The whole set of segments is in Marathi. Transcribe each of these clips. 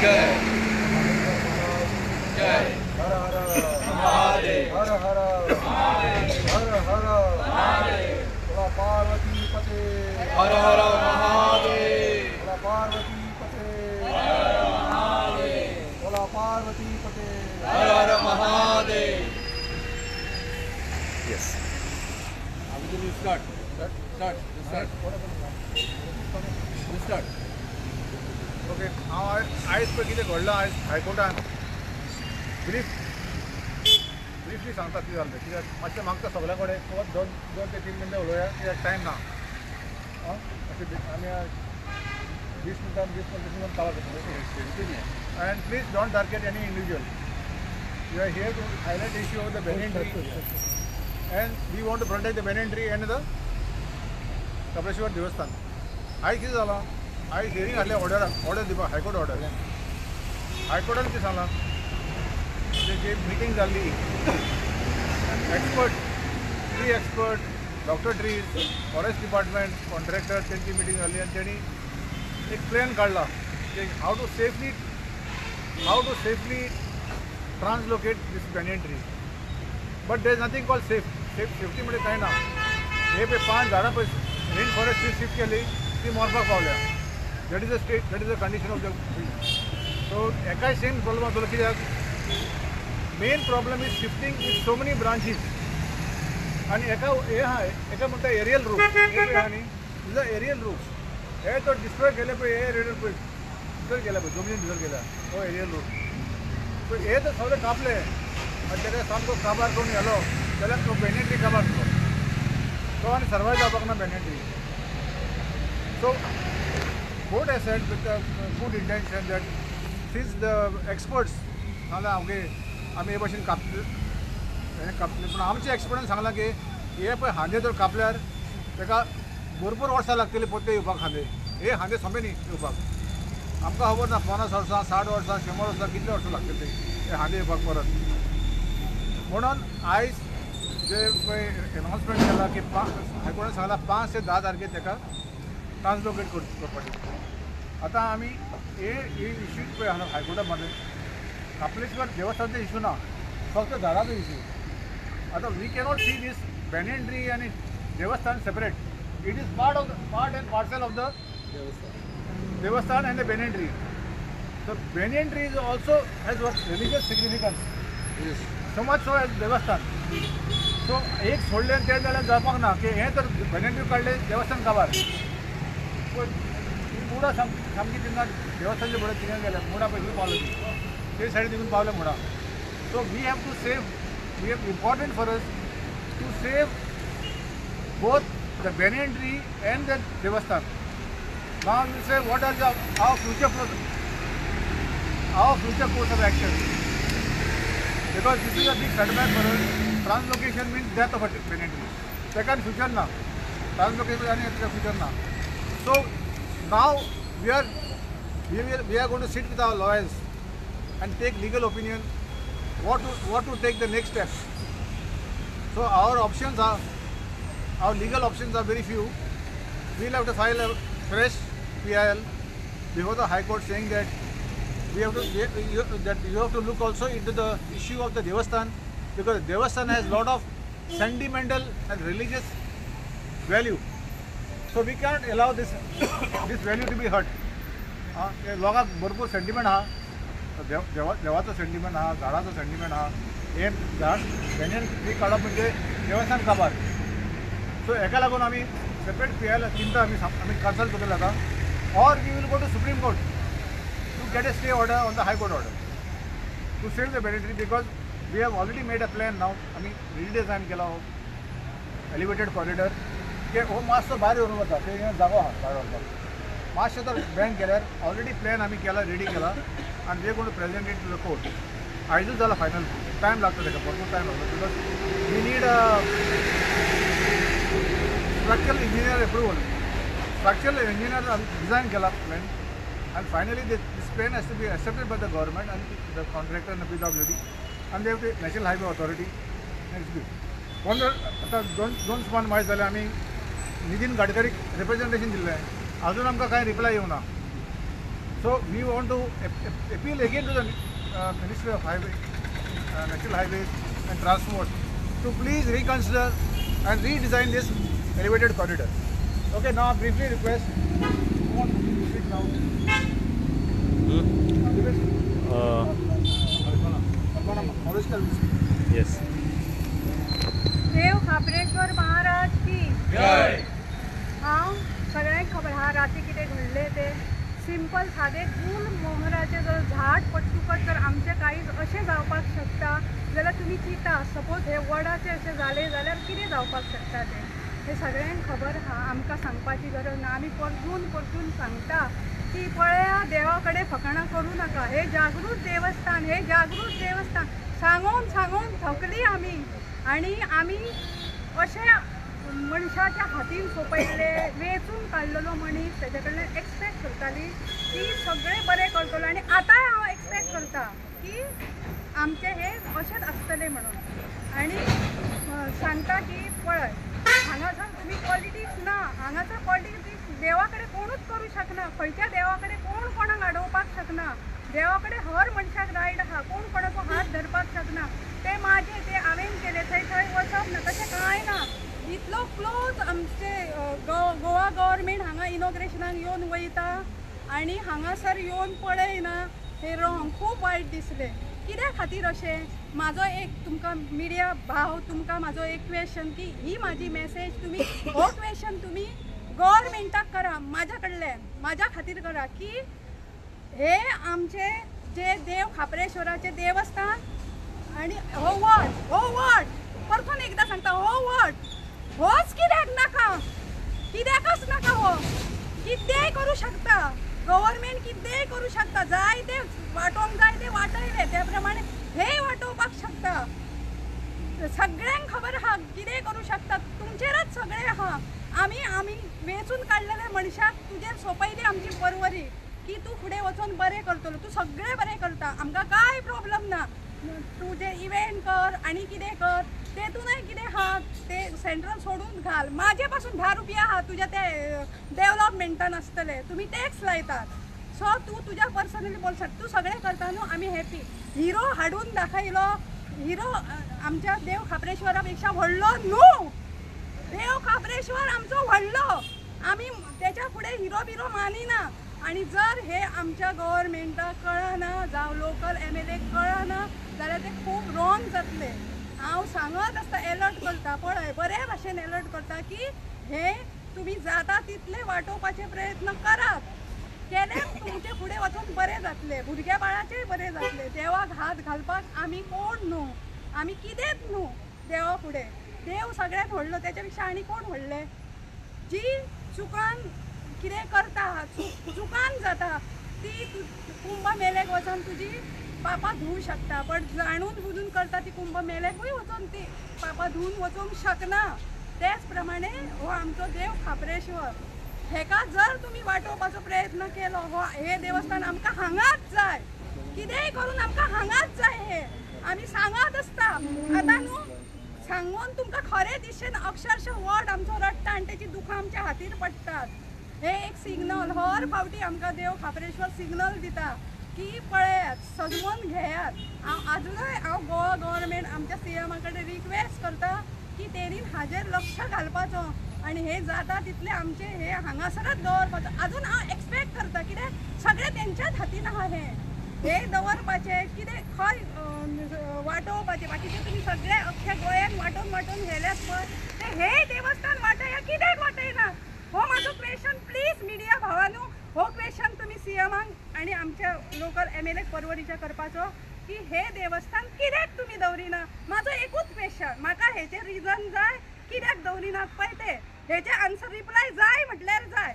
जय जय हर हर महादेव हर हर हर हर बोला पार्वती पते हर हर महादेव बोला पार्वती पते बोला पार्वती पते Har Har Mahadev. Yes. You start. Okay आयज पळय कितें घडलां आयज हायकोर्टान ब्रीफली सांगता कितें जालें कित्याक मातशें मागता सगळ्या कडेन दोन ते 3 मिनटां उलोवया कित्याक टायम ना अशें आमी 20 मिनटां पावत and please don't target any individual. You are here to highlight issue of the banyan tree and we want to protect the banyan tree and the Kapileshwar देवस्थान. आयज कितें जालां आयज हियरींग हाडलें ऑर्डर दिवपाक हायकोर्ट ऑर्डर हायकोर्टान कितें सांगलां जी मिटींग जाल्ली tree expert doctor trees forest department contractor तेंची मिटींग जाल्ली आनी तेणी एक प्लॅन काडला की how to safely translocate this banyan tree. But there is nothing called safety म्हणजे कांय ना. हे पळय 5 झाडां पळय रेन फॉरेस्ट शिफ्ट केली ती मरपाक पावल्या. That is the condition of the tree. So एकाय सेम प्रॉब्लम जातलो कित्याक main problem is shifting with so many branches आनी एका म्हणटा एरियल रूट हे पळय आहा न्ही इज अ एरियल रूट. हे तो डिस्ट्रॉय केले पळय हे रेडर पळय भितर गेला पळय जमनीन भितर गेला हो एरियल रूट पळय हे तर सगळे कापले आनी तेका सामको काबार करून गेलो जाल्यार तो banyan tree काबार जालो तो आनी सर्वायव जावपाक ना banyan tree. So court has said with a good intention that since the experts नाल्यार आमी हे भाशेन कापले पूण आमच्या एक्सपर्टान सांगलां की हे पळय हांदे जर कापल्यार तेका भरपूर वर्सां लागतली पोते येवपाक हांदे हे हांदे सोंपे न्ही येवपाक आमकां खबर ना 50 वर्सां 60 वर्सां 100 वर्सां कितले वर्सां लागतली हे हांदे येवपाक परत. म्हणून आयज जे पळय एनाउन्समेंट केला की हायकोर्टान सांगला 5 ते 10 तारखेक तेका ट्रांसलोकेट करपाची. आतां आमी हे इश्यू पळय हांगा हायकोर्टान मारले कपिलेश्वर देवस्थानचो इश्यू ना फक्त झाडाचो इश्यू. आतां we cannot see this banyan tree आनी देवस्थान separate. It is part and parcel of the देवस्थान and the banyan tree. So banyan tree is also has what religious significance. Yes. So much so as देवस्थान. सो एक सोडले ते जाल्यार जावपाक ना की हे तर banyan tree काडले देवस्थान काबार. पूण मुडा सामकी तिंगा देवस्थानचे फुडें तिंगा गेले मुडा पळय पावलो ते सायडीन तिगून पावले मुडा. So we have important for us to save both the banyan tree and the devasthan. Now you say what are our future course of action? Because this is a big setback for us. Translocation means death of a banyan tree. Second future na. Translocation is future na. So now we are going to sit with our lawyers and take legal opinion. What to take the next step. So our legal options are very few. We'll have to file a fresh PIL before the High Court saying that you have to look also into the issue of the Devasthan, because Devasthan has lot of sentimental and religious value. So we can't allow this value to be hurt. लोकांक भरपूर सेंटिमेंट आहा देवाचो सेंटिमेंट आहा झाडाचो सेंटिमेंट आहा हे झाड banyan tree काडप म्हणजे देवस्थान काबार. सो हेका लागून आमी सेपरेट PIL चिंता आमी कन्सल्ट करतले आतां or we will go to Supreme Court to get a stay order on the High Court order to save the banyan tree, because we have already made a plan now. आमी redesign केला हो elevated corridor की हो मातसो भायर येवन वता ते जागो आहा भायर वचपाक मातशें तर बँक केल्यार ऑलरेडी प्लॅन आमी केला रेडी केला आनी we are going to present it to the court. आयजूच जाला फायनल टायम लागता तेका भरपूर टायम लागता because we need structural engineer approval. Structural engineer design केला plan and finally this plan has to be accepted by the government and the contractor and the PWD and they have to National Highway Authority next week. आता दोन सुमान माहीत जाले आमी नितीन गडकरीक रिप्रेजेंटेशन दिल्लें अजून आमकां कांय रिप्लाय येवना. So we want to appeal again to the Ministry of National Highways and Transport to please reconsider and redesign this elevated corridor. Okay, now I briefly request who wants to speak now? Yes. देव खापरेश्वर महाराज की जय. हांव सगळ्यांक खबर आहा राती कितें घडलें तें सिंपल सादें फूल मोहराचें जर झाड पडटुकच जर आमचें कांय अशें जावपाक शकता जाल्यार तुमी चिंता सपोज हे वडाचें अशें जालें जाल्यार कितें जावपाक शकता तें सगळ्यांक खबर आहा आमकां सांगपाची गरज ना आमी परतून सांगता की पळया देवा कडेन फकाणां करूं नाका हे जागृत देवस्थान सांगून थकली आमी आनी आमी अशें मनशाच्या हातीन सोंपयल्ले वेचून काडलेलो मनीस तेजे कडल्यान एक्सपेक्ट करताली की सगळें बरें करतलो आनी आतांय हांव एक्सपेक्ट करता की आमचें हे अशेंच आसतलें म्हणून आनी सांगता की पळय हांगासर तुमी पॉलिटिक्स ना हांगासर पॉलिटिक्स देवा कडेन कोणूच करूं शकना खंयच्या देवा कडेन कोण कोणाक आडोवपाक शकना देवा कडेन हर मनशाक रायट आहा कोण कोणाचो हात धरपाक शकना ते माझे ते हांवें केले थंय वचप ना तशें कांय ना इतलो क्लोज आमचे गोवा गव्हर्मेंट हांगा इनॉग्रेशनाक येवन वयता आनी हांगासर येवन पळयना हे रॉंग खूब वायट दिसलें कित्या खातीर अशें म्हाजो एक तुमकां मिडिया भाव तुमकां म्हाजो एक क्वेश्चन की ही म्हाजी मॅसेज तुमी हो क्वेश्चन तुमी गव्हर्मेंटाक करा म्हाज्या कडल्यान म्हाज्या खातीर करा की हे आमचे जे देव खापरेश्वराचें देवस्थान आनी हो वड परतून एकदां सांगता हो वड होच कित्याक नाका कित्याकच नाका हो कितेंय करूं शकता गव्हर्मेंट कितेंय करूं शकता जाय ते वांटोवंक जाय ते वाटयले त्या प्रमाणे हेय वांटोवपाक शकता सगळ्यांक खबर आहा कितेंय करूं शकता तुमचेरच सगळें आहा आमी वेचून काडलेल्या मनशाक तुजेर सोंपयली आमची परवरी की तूं फुडें वचून बरें करतलो तूं सगळें बरें करता आमकां कांय प्रॉब्लम ना तूं जे इव्हेंट कर आनी कितें कर तेतूनय कितें आहा ते सेंट्रल सोडून घाल म्हाजे पासून 10 रुपया आहा तुज्या ते डेव्हलपमेंटान आसतले तुमी टॅक्स लायतात सो तूं तुज्या पर्सनली बोलसाट तूं सगळें करता न्हू आमी हॅपी हिरो हाडून दाखयलो हिरो आमच्या देव खापरेश्वरा पेक्षा व्हडलो न्हू देव खापरेश्वर आमचो व्हडलो आमी तेच्या फुडें हिरो बिरो मानिना आनी जर हे आमच्या गव्हर्मेंटाक कळना जावं लोकल MLA कळना जाल्यार ते खूब रॉंग जातले हांव सांगत आसता अलर्ट करता पळय बरे भाशेन अलर्ट करता की हे तुमी जाता तितले वाटोवपाचे प्रयत्न करात केले तुमचे फुडें वचून बरें जातले भुरग्या बाळाचेय बरें जातले देवाक हात घालपाक आमी कोण न्हू आमी कितेंच न्हू देवा फुडें देव सगळ्यात व्हडलो तेच्या पेक्षा आनी कोण व्हडले जी चुकान कितें करता चुकान जाता ती कुंभ मेलेक वचून तुजी पापा धुवूं शकता पण जाणून बुजून करता ती कुंभ मेलेकूय वचून ती पापा धुवून वचूंक शकना तेच प्रमाणे हो आमचो देव खापरेश्वर हेका जर तुमी वाटोवपाचो प्रयत्न केलो हो हे देवस्थान आमकां हांगाच जाय कितेंय करून आमकां हांगाच जाय हे आमी सांगत आसता आतां न्हू सांगून तुमकां खरें दिसचें ना अक्षरशः वड आमचो रडटा आनी तेची दुखां आमच्या हातीर पडटात हे एक सिग्नल हर फावटी आमकां देव खापरेश्वर सिग्नल दिता की पळयात सजवून घेयात आजुनय हांव गोवा गव्हर्मेंट आमच्या CM कडेन रिक्वेस्ट करता की तेणीन हाजेर लक्ष घालपाचो आनी हे जाता तितले आमचे हे हांगासरच दवरपाचो आजून हांव एक्सपेक्ट करता कित्याक सगळें तेंच्याच हातीन आहा हे दवरपाचें कितें खंय वाटोवपाचें बाकीचें तुमी सगळे अख्ख्या गोंयान वाटून व्हेल्यात पळय ते हे देवस्थान वाटया कित्याक वाटयना हो म्हाजो क्वेश्चन प्लीज मिडिया भावानू हो क्वेश्चन तुमी CMाक आनी आमच्या लोकल MLA परवरीच्या करपाचो की हे देवस्थान कित्याक तुमी दवरिना म्हाजो एकूच क्वेश्चन म्हाका हेचे रिजन जाय कित्याक दवरिनात पळय ते हेचे आन्सर रिप्लाय जाय म्हटल्यार जाय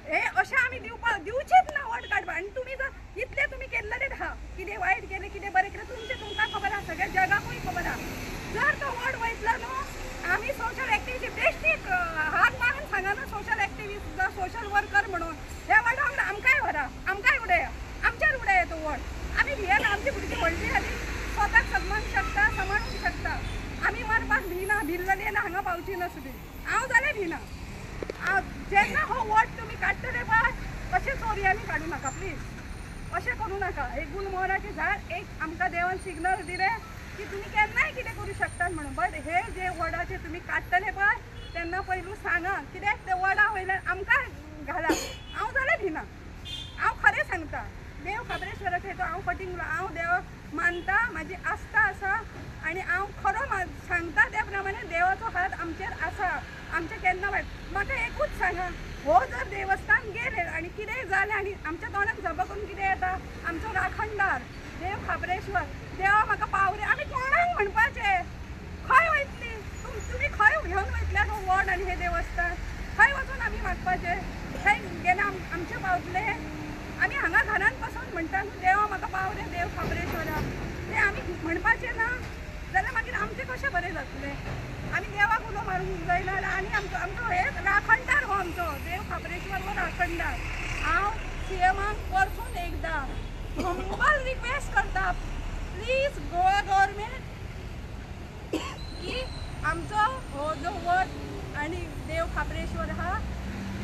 हे अशें आमी दिवचेच ना वोट काडपाक आनी तुमी जर इतले तुमी केल्लेच आहा कितें वायट केलें कितें बरें केलें तुमकां खबर आहा सगळ्या जगाकूय खबर आहा जर तो वोट वयतलो न्हू आमी सोशल एक्टिविस्ट बेश्टीक हात मारून सांगना सोशल एक्टिविस्ट जावं सोशल वर्कर म्हणून ह्या वोटाक आमकांय व्हरा आमकांय उडया आमचेर उडया तो वोट आमी भियेना आमची भुरगीं व्हडली जाली स्वताक सांबाळूंक शकता आमी मरपाक भिना भिल्लली आनी हांगा पावची ना सुद्दां हांव जाल्यार भिना जेन्ना हो वोट तुमी काडटले पळय तशें चोरयांनी काडूं नाका प्लीज अशें करूं नाका. एक गुलमोहराचें झाड एक आमकां देवान सिग्नल दिलें की तुमी केन्नाय कितें करूं शकतात म्हणून. बट हे जे वडाचे तुमी काडटले पळय तेन्ना पयलू सांगा कित्याक ते वडा वयल्यान आमकां घाला. हांव जाल्यार भिना. हांव खरें सांगता. देव खाबरेश्वराक येतो हांव फटींग उलोवं. हांव देवाक मानता, म्हाजी आस्था आसा आनी हांव खरो सांगता त्या प्रमाणे देवाचो हात आमचेर आसा. आमचें केन्ना वायट. म्हाका एकूच सांगा, हो जर देवस्थान गेले आनी कितेंय जालें आनी आमच्या तोंडाक झब करून कितें येता, आमचो राखणदार देव खाबरेश्वर, देवा म्हाका पावरे, आमी कोणाक म्हणपाचें? खंय वयतली? तुमी खंय घेवन वयतल्यात हो वड आनी हें देवस्थान? खंय वचून आमी मागपाचें? खंय गेले आमचें पावतले? आमी हांगा घरांत बसून म्हणटा न्हू देवा म्हाका पावरे देव खाबरेश्वरा, तें आमी म्हणपाचें ना? जाल्यार मागीर आमचें कशें बरें जातलें? आमी देवाक उलो मारूंक जायना आनी आमचो हे राखणदार हो आमचो देव खाबरेश्वर हो राखणदार. हांव सीएमाक परतून एकदां हंबल रिक्वेस्ट करता, प्लीज गोवा गव्हर्मेंट की आमचो हो जो वड आनी देव खाबरेश्वर आहा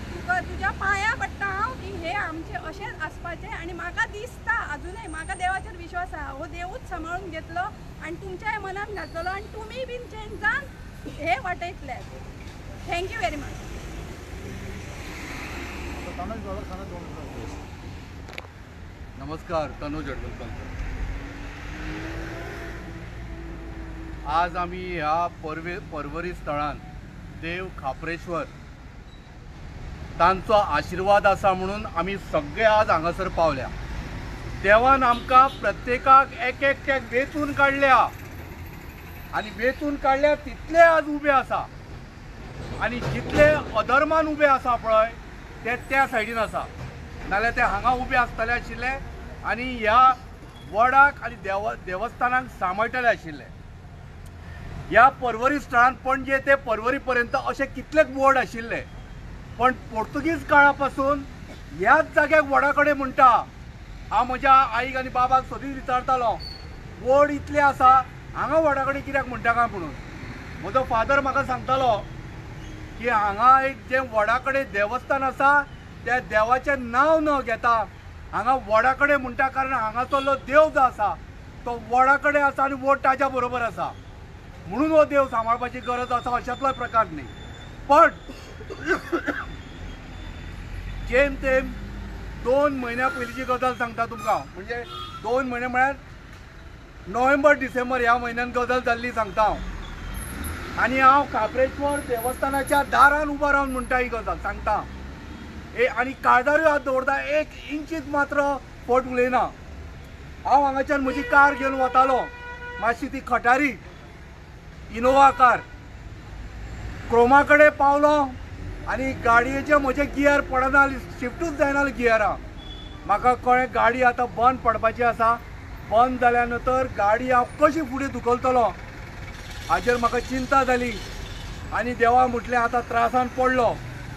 तुका तुज्या पांया पडटा हांव की हे आमचे अशेंच आसपाचें. आनी म्हाका दिसता अजुनूय म्हाका देवाचेर विश्वास आहा हो देवूच सांबाळून घेतलो आनी तुमच्याय मनान घातलो आनी तुमी बीन चेंज जावन हे वाटयतले. Thank you very much. नमस्कार, तनुज अडवलकर. आज आम्ही ह्या पर्वरी स्थळान देव खाबरेश्वर तांचो आशिर्वाद आसा म्हणून आमी सगळे आज हांगासर पावल्या. देवान आमकां प्रत्येकाक एक एकट्याक वेचून काडल्या आनी वेचून काडल्या तितले आज उबे आसा आनी जितले अधर्मान उबे आसा पळय ते त्या सायडीन आसा, नाल्यार ते हांगा उबे आसतले आशिल्ले आनी ह्या वडाक आनी देवस्थानाक सांबाळटले आशिल्ले. ह्या पर्वरी स्थळान पणजे ते पर्वरी पर्यंत अशे कितलेच वड आशिल्ले, पण पोर्तुगीज काळा पासून ह्याच जाग्याक वडा कडेन म्हणटा. हांव म्हज्या आईक आनी बाबाक सदींच विचारतालो वड इतले आसा हांगा वडा कडेन कित्याक म्हणटा काय म्हणून. म्हजो फादर म्हाका सांगतालो की हांगा एक जे वडा कडेन देवस्थान आसा त्या देवाचें नांव न घेता हांगा वडा कडेन म्हणटा, कारण हांगाचो देव जो आसा तो वडा कडेन आसा आनी वड ताज्या बरोबर आसा म्हणून हो देव सांबाळपाची गरज आसा अशातलो प्रकार न्ही. पण जेम तेम 2 म्हयन्या पयलींची गजाल सांगता तुमकां. म्हणजे 2 म्हयने म्हळ्यार नोव्हेंबर डिसेंबर ह्या म्हयन्यान गजाल जाल्ली सांगता हांव. आनी हांव खाबरेश्वर देवस्थानाच्या दारान उबो रावन म्हणटा ही गजाल सांगता. आनी काळजारूय हात दवरता, 1 इंचीत मात्र फट उलयना. हांव हांगाच्यान म्हजी कार घेवन वतालो, मातशी ती खटारी इनोवा कार. क्रोमा कडेन पावलो आनी गाडयेचे म्हजे गियर पडना, शिफ्टूच जायना गियरां. म्हाका कळ्ळें गाडी आतां बंद पडपाची आसा. बंद जाल्या नंतर गाडी हांव कशी फुडें धुकलतलो हाचेर म्हाका चिंता जाली आनी देवा म्हटलें आतां त्रासान पडलो.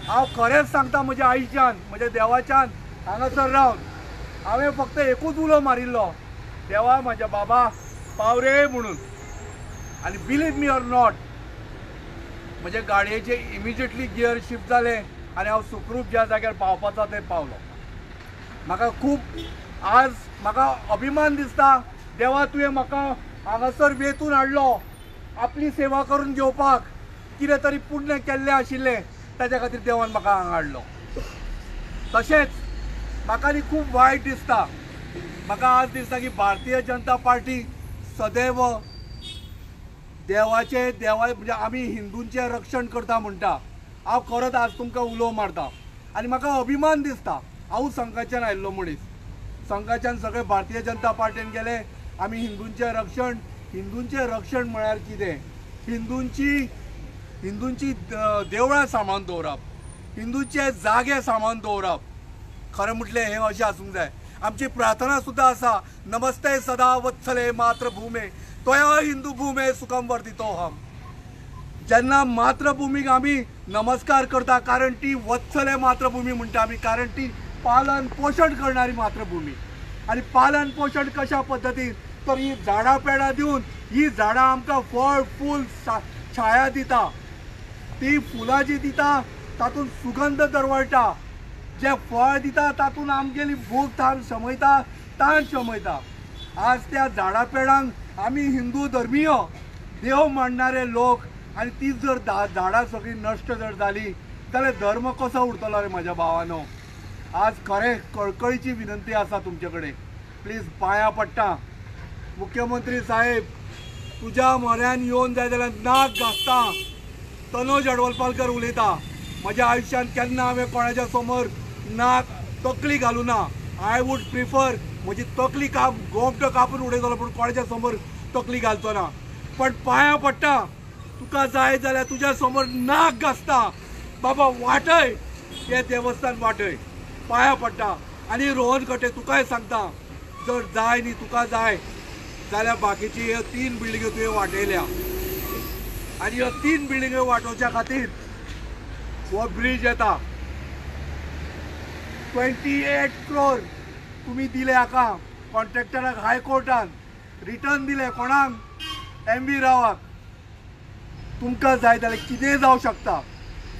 हांव खरेंच सांगता म्हज्या आईच्यान म्हज्या देवाच्यान हांगासर रावन हांवें फक्त एकूच उलो मारिल्लो, देवा म्हाज्या बाबा पावरे म्हणून. आनी बिलीव मी ऑर नॉट म्हजे गाडयेचे इमिजिएटली गियर शिफ्ट जाले आनी हांव सुखरूप ज्या जाग्यार पावपाचो थंय पावलो. म्हाका खूब आज म्हाका अभिमान दिसता, देवा तुवें म्हाका हांगासर वेचून हाडलो आपली सेवा करून घेवपाक. कितें तरी पुण्य केल्लें आशिल्लें ताच्या खातीर देवान म्हाका हांगा हाडलो. तशेंच म्हाका न्ही खूब वायट दिसता. म्हाका आज दिसता की भारतीय जनता पार्टी सदैव देवाचे म्हणजे आमी हिंदूंचें रक्षण करता म्हणटा. हांव खरोच आज तुमकां उलो मारता आनी म्हाका अभिमान दिसता हांव संघाच्यान आयिल्लो मनीस. संघाच्यान सगळे भारतीय जनता पार्टीन गेले. आमी हिंदूंचें रक्षण म्हळ्यार कितें? हिंदूंची देवळां सांबाळून दवरप, हिंदूंचे जागे सांबाळून दवरप. खरें म्हटलें हें अशें आसूंक जाय. आमची प्रार्थना सुद्दां आसा, नमस्ते सदा वत्सले मातृभूमे त्वया हिंदू भूमे सुखम वर्धितोहम. जेन्ना मातृभूमीक आमी नमस्कार करता, कारण ती वत्सले मातृभूमी म्हणटा आमी, कारण ती पालन पोशण करणारी मातृभूमी. आनी पालन पोशण कशा पद्दतीन तर ही झाडां पेडां दिवन ही झाडां आमकां फळ फूल छाया दिता. ती फुलां जी दिता तातूंत सुगंध दरवळटा. जे फळ दिता तातून आमगेली भूक ताण शमयता. आज त्या झाडा पेडांक आमी हिंदू धर्मीय देव मानणारे लोक आणि ती जर झाडां सगळी नश्ट जर जाली जाल्यार धर्म कसो उरतलो रे म्हाज्या भावानो. आज खरें कळकळीची विनंती आसा तुमचे कडेन, प्लीज पांयां पडटा. मुख्यमंत्री साहेब, तुज्या म्हऱ्यान येवन जाय जाल्यार नाक घासता. तनोज अडवलपालकर उलयता. म्हज्या आयुश्यांत केन्ना हांवें कोणाच्या समोर नाक तकली घालूं ना. आय वूड प्रिफर म्हजी तकली गोमटो कापून उडयतलो पूण कोणाच्या समोर तकली घालचो ना. पण पांयां पडटा, तुका जाय जाल्यार तुज्या समोर नाक घासता. बाबा वाटय, हें देवस्थान वाटय. पांयां पडटा. आनी रोहन कटे तुकाय सांगता, जर जाय न्ही तुका जाय जाल्यार बाकीची ह्यो 3 बिल्डिंग्यो तुवें वाटयल्या आनी ह्यो 3 बिल्डिंग्यो वाटोवच्या खातीर हो ब्रिज येता. 28 crore तुम्ही दिले हाका कॉन्ट्रॅक्टराक हायकोर्टान. रिटर्न दिले कोणाक? MV रावाक. तुमकां जाय जाल्यार कितें जावं शकता.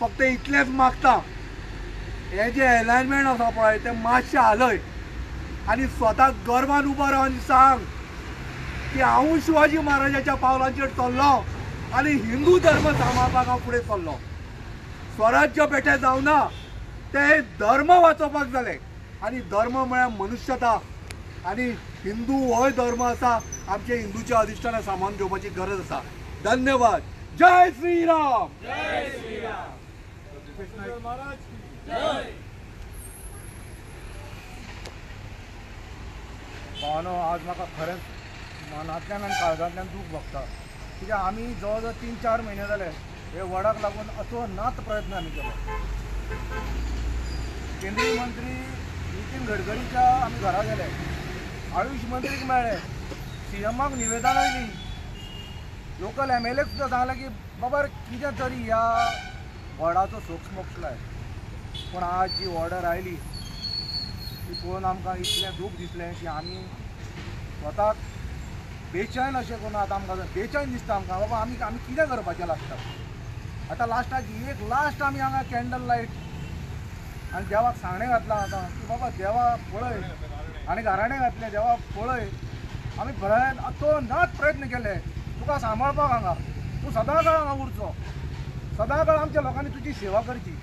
फक्त इतलेंच मागता, हे जे अलायनमेंट आसा पळय तें मातशें हालय आनी स्वताक गर्वान उबो राव आनी सांग की हांव शिवाजी महाराजाच्या पावलांचेर चल्लो आनी हिंदू धर्म सांबाळपाक हांव फुडें चल्लो. स्वराज्य बेठे जावना, ते धर्म वाचोवपाक जाले. आनी धर्म म्हळ्यार मनुष्यता. आनी हिंदू हो धर्म आसा, आमचे हिंदूच्या अधिष्ठाना सामान घेवपाची गरज आसा. धन्यवाद. जय श्रीराम. भावनो, आज म्हाका खरेंच मनांतल्यान आनी काळजांतल्यान दूख भोगता. कित्याक आमी जवळ जवळ 3-4 म्हयने जाले हे वडाक लागून अतोनात प्रयत्न आमी केलो. केंद्रीय मंत्री नितीन गडकरीच्या आमी घरा गेले, आयुष मंत्रीक मेळ्ळे, CMाक निवेदन आयली, लोकल MLAक सुद्दां सांगलें की बाबा कितें तरी ह्या वडाचो सोक्ष लाय. पूण आज जी ऑर्डर आयली ती पळोवन आमकां इतलें दूख दिसलें की आमी स्वताक बेचैन अशें करून आतां आमकां बेचैन दिसता आमकां बाबा आमी कितें करपाचें लागता. आतां लास्टाक एक लास्ट आमी हांगा कॅन्डल लायट आनी देवाक सांगणें घातलां आतां की बाबा देवा पळय, आनी घराणें घातलें देवा पळय. आमी अतोनात प्रयत्न केले तुका सांबाळपाक हांगा. तूं सदां काळ हांगा उरचो, सदां काळ आमच्या लोकांनी तुजी सेवा करची.